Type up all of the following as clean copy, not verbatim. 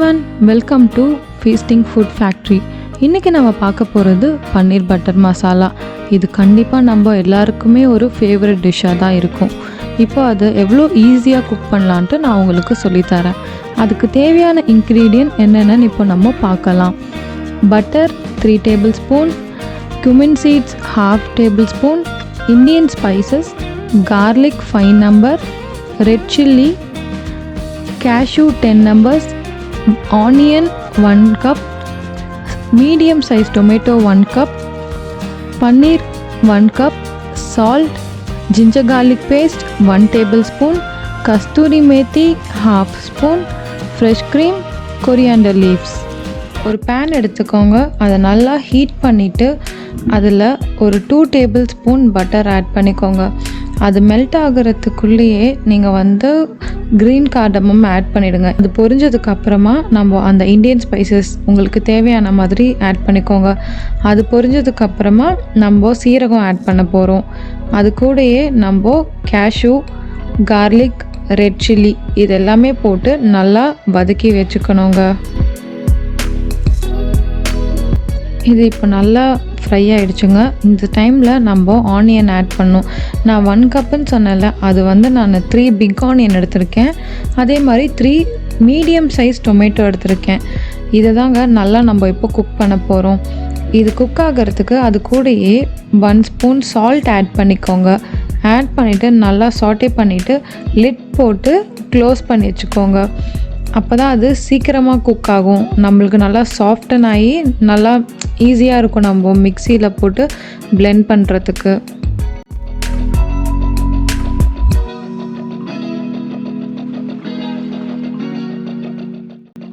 Everyone, welcome to feasting food factory. இன்றைக்கி நம்ம பார்க்க போகிறது பன்னீர் பட்டர் மசாலா. இது கண்டிப்பாக நம்ம எல்லாருக்குமே ஒரு ஃபேவரட் டிஷ்ஷாக தான் இருக்கும். இப்போ அது எவ்வளோ ஈஸியாக குக் பண்ணலான்ட்டு நான் உங்களுக்கு சொல்லித்தரேன். அதுக்கு தேவையான இன்க்ரீடியன்ட் என்னென்னு இப்போ நம்ம பார்க்கலாம். Butter 3 tablespoon, cumin seeds 1/2 tablespoon, Indian spices, garlic 5 number, red chilli, cashew 10 numbers, onion 1 cup, medium size tomato 1 cup, paneer 1 cup, salt, ginger garlic paste 1 tablespoon, kasturi methi 1/2 spoon, fresh cream, coriander leaves. ஒரு pan எடுத்துக்கோங்க. அதை நல்லா heat பண்ணிவிட்டு அதில் ஒரு 2 tablespoon butter add பண்ணிக்கோங்க. அது melt ஆகிறதுக்குள்ளேயே நீங்கள் க்ரீன் கார்டமம் ஆட் பண்ணிவிடுங்க. அது பொரிஞ்சதுக்கப்புறமா நம்ம அந்த இண்டியன் ஸ்பைசஸ் உங்களுக்கு தேவையான மாதிரி ஆட் பண்ணிக்கோங்க. அது பொரிஞ்சதுக்கப்புறமா நம்ம சீரகம் ஆட் பண்ண போகிறோம். அது கூடயே நம்ம கேஷ்யூ, கார்லிக், ரெட் சில்லி இது எல்லாமே போட்டு நல்லா வதக்கி வச்சுக்கணுங்க. இது இப்போ நல்லா ஃப்ரை ஆகிடுச்சுங்க. இந்த டைமில் நம்ம ஆனியன் ஆட் பண்ணோம். நான் 1 கப்புன்னு சொன்னேன்ல, அது நான் 3 பிக் ஆனியன் எடுத்திருக்கேன். அதே மாதிரி 3 மீடியம் சைஸ் டொமேட்டோ எடுத்திருக்கேன். இதை தாங்க நல்லா நம்ம இப்போ குக் பண்ண போகிறோம். இது குக் ஆகிறதுக்கு அது கூடயே 1 ஸ்பூன் சால்ட் ஆட் பண்ணிக்கோங்க. ஆட் பண்ணிவிட்டு நல்லா சாட்டே பண்ணிவிட்டு லிட் போட்டு க்ளோஸ் பண்ணி வச்சுக்கோங்க. அப்போ தான் அது சீக்கிரமாக குக் ஆகும். நம்மளுக்கு நல்லா சாஃப்டன் ஆகி நல்லா ஈஸியாக இருக்கும் நம்ம மிக்சியில் போட்டு பிளெண்ட் பண்ணுறதுக்கு.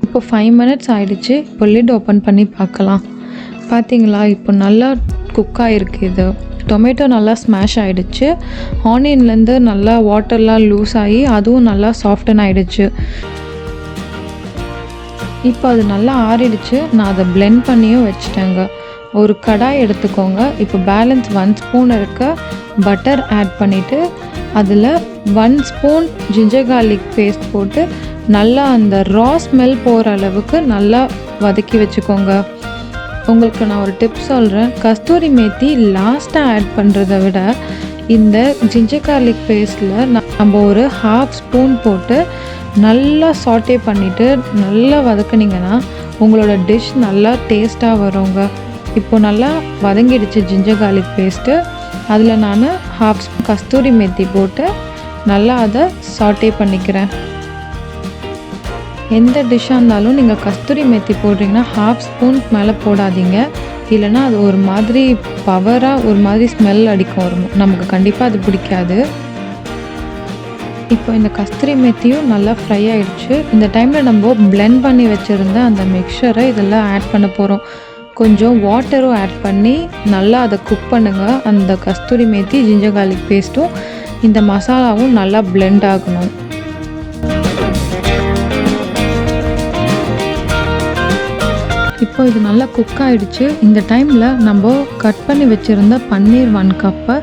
இப்போ 5 minutes ஆகிடுச்சு. இப்போ லிட் ஓப்பன் பண்ணி பார்க்கலாம். பார்த்தீங்களா, இப்போ நல்லா குக் ஆகிருக்கு. இது டொமேட்டோ நல்லா ஸ்மாஷ் ஆகிடுச்சு. ஆனியன்லேருந்து நல்லா வாட்டர்லாம் லூஸ் ஆகி அதுவும் நல்லா சாஃப்டன் ஆகிடுச்சு. இப்போ அது நல்லா ஆறிடுச்சு. நான் அதை பிளெண்ட் பண்ணியும் வச்சுட்டேங்க. ஒரு கடாய் எடுத்துக்கோங்க. இப்போ பேலன்ஸ் 1 ஸ்பூன் இருக்க பட்டர் ஆட் பண்ணிவிட்டு அதில் 1 ஸ்பூன் ஜிஞ்சர் கார்லிக் பேஸ்ட் போட்டு நல்லா அந்த ரா ஸ்மெல் போகிற அளவுக்கு நல்லா வதக்கி வச்சுக்கோங்க. உங்களுக்கு நான் ஒரு டிப் சொல்கிறேன். கஸ்தூரி மேத்தி லாஸ்ட்டாக ஆட் பண்ணுறத விட இந்த ஜிஞ்சர் கார்லிக் பேஸ்ட்டில் நம்ம ஒரு 1/2 ஸ்பூன் போட்டு நல்லா சாட்டே பண்ணிவிட்டு நல்லா வதக்குனிங்கன்னா உங்களோட டிஷ் நல்லா டேஸ்ட்டாக வருங்க. இப்போ நல்லா வதங்கிடுச்சு ஜிஞ்சர் கார்லிக் பேஸ்ட்டு. அதில் நான் 1/2 ஸ்பூன் கஸ்தூரி மேத்தி போட்டு நல்லா அதை சாட்டே பண்ணிக்கிறேன். எந்த டிஷ்ஷாக இருந்தாலும் நீங்கள் கஸ்தூரி மேத்தி போடுறீங்கன்னா 1/2 ஸ்பூன் மேலே போடாதீங்க. இல்லைனா அது ஒரு மாதிரி பவராக ஒரு மாதிரி ஸ்மெல் அடிக்கும். நமக்கு கண்டிப்பாக அது பிடிக்காது. இப்போ இந்த கஸ்தூரி மேத்தியும் நல்லா ஃப்ரை ஆகிடுச்சு. இந்த டைமில் நம்ம பிளெண்ட் பண்ணி வச்சுருந்த அந்த மிக்சரை இதெல்லாம் ஆட் பண்ண போகிறோம். கொஞ்சம் வாட்டரும் ஆட் பண்ணி நல்லா அதை குக் பண்ணுங்கள். அந்த கஸ்தூரி மேத்தி, ஜிஞ்சர் கார்லிக் பேஸ்ட்டும் இந்த மசாலாவும் நல்லா பிளெண்ட் ஆகணும். இப்போ இது நல்லா குக் ஆகிடுச்சு. இந்த டைமில் நம்ம கட் பண்ணி வச்சுருந்த பன்னீர் 1 கப்பை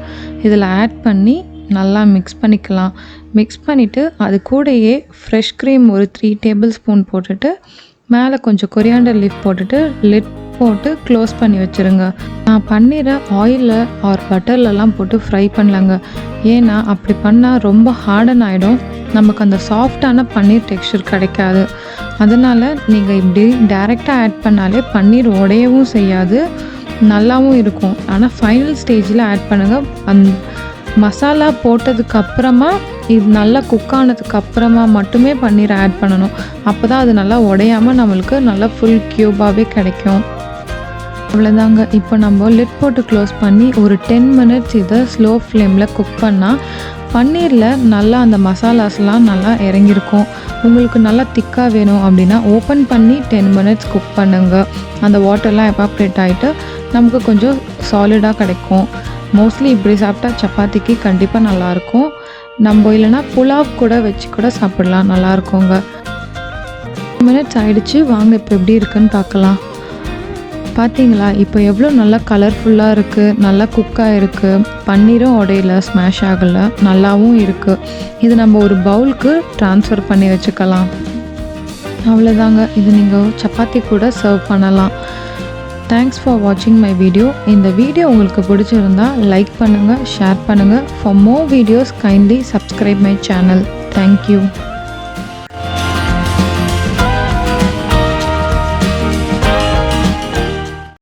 இதில் ஆட் பண்ணி நல்லா மிக்ஸ் பண்ணிக்கலாம். மிக்ஸ் பண்ணிவிட்டு அது கூடயே ஃப்ரெஷ் க்ரீம் ஒரு 3 tablespoon போட்டுட்டு மேலே கொஞ்சம் கொரியாண்டர் லீஃப் போட்டுட்டு லிட் போட்டு க்ளோஸ் பண்ணி வச்சுருங்க. நான் பன்னீரை ஆயிலில் ஆர் பட்டர்லலாம் போட்டு ஃப்ரை பண்ணலாங்க. ஏன்னா அப்படி பண்ணால் ரொம்ப ஹார்டன் ஆகிடும். நமக்கு அந்த சாஃப்டான பன்னீர் டெக்ஸ்சர் கிடைக்காது. அதனால் நீங்கள் இப்படி டைரெக்டாக ஆட் பண்ணாலே பன்னீர் உடையவும் செய்யாது, நல்லாவும் இருக்கும். ஆனால் ஃபைனல் ஸ்டேஜில் ஆட் பண்ணுங்கள். மசாலா போட்டதுக்கப்புறமா இது நல்லா குக் ஆனதுக்கப்புறமா மட்டுமே பன்னீர் ஆட் பண்ணணும். அப்போ தான் அது நல்லா உடையாமல் நம்மளுக்கு நல்லா ஃபுல் க்யூபாகவே கிடைக்கும். அவ்வளோதாங்க. இப்போ நம்ம லிட் போட்டு க்ளோஸ் பண்ணி ஒரு 10 minutes இதை ஸ்லோ ஃப்ளேமில் குக் பண்ணால் பன்னீரில் நல்லா அந்த மசாலாஸ்லாம் நல்லா இறங்கியிருக்கும். உங்களுக்கு நல்லா திக்காக வேணும் அப்படின்னா ஓப்பன் பண்ணி 10 minutes குக் பண்ணுங்க. அந்த வாட்டர்லாம் எவாப்ரேட் ஆகிட்டு நமக்கு கொஞ்சம் சாலிடாக கிடைக்கும். மோஸ்ட்லி இப்படி சாப்பிட்டா சப்பாத்திக்கு கண்டிப்பாக நல்லாயிருக்கும். நம்ம இல்லைனா புலாவ் கூட வச்சு கூட சாப்பிடலாம், நல்லாயிருக்குங்க. 10 minutes ஆகிடுச்சு. வாங்க இப்போ எப்படி இருக்குன்னு பார்க்கலாம். பார்த்தீங்களா, இப்போ எவ்வளோ நல்லா கலர்ஃபுல்லாக இருக்குது, நல்லா குக்காக இருக்குது. பன்னீரும் உடையில ஸ்மாஷ் ஆகலை, நல்லாவும் இருக்குது. இது நம்ம ஒரு பவுலுக்கு ட்ரான்ஸ்ஃபர் பண்ணி வச்சுக்கலாம். அவ்வளோதாங்க. இது நீங்கள் சப்பாத்தி கூட சர்வ் பண்ணலாம். தேங்க்ஸ் ஃபார் வாட்சிங் மை வீடியோ. இந்த வீடியோ உங்களுக்கு பிடிச்சிருந்தா லைக் பண்ணுங்கள், ஷேர் பண்ணுங்கள். For more videos kindly subscribe my channel. Thank you.